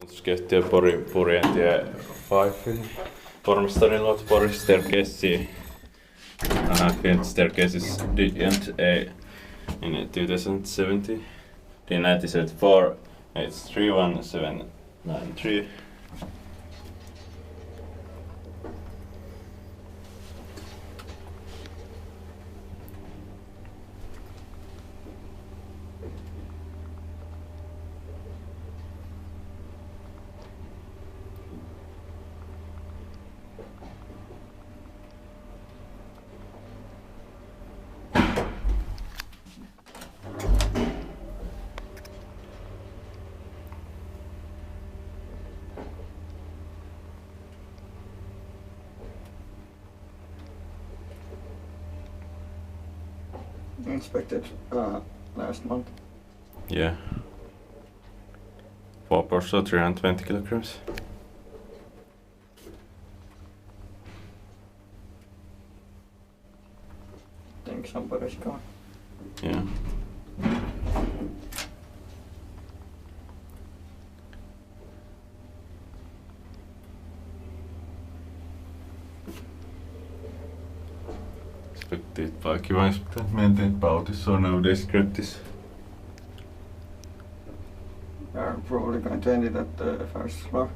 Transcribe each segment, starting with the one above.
Kehtiö Purjeentie 5 Pormestarinluoto Pori staircase. Built staircases didn't in 2070. The 1974 it's 31793. Inspected last month. Yeah. 4 parcel 320 kilograms. Think somebody's gone. Yeah. Expected by expected maintained bounties, so nowadays script. Are probably going to end it at the first floor.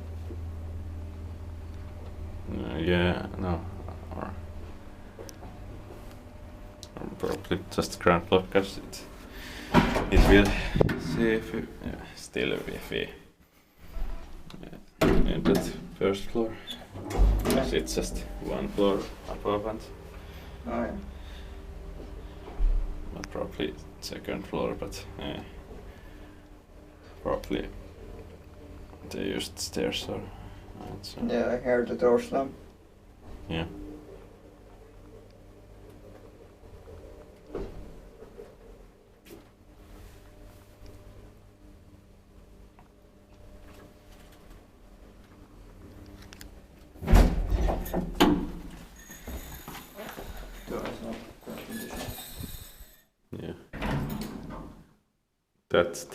Yeah, no. Or probably just ground floor because it will see if it, still if we end at first floor. Because it's just one floor above and Oh yeah. but probably second floor, but probably they used stairs or so. Yeah, I heard the door slam. Yeah. Door is not good condition. Yeah. That's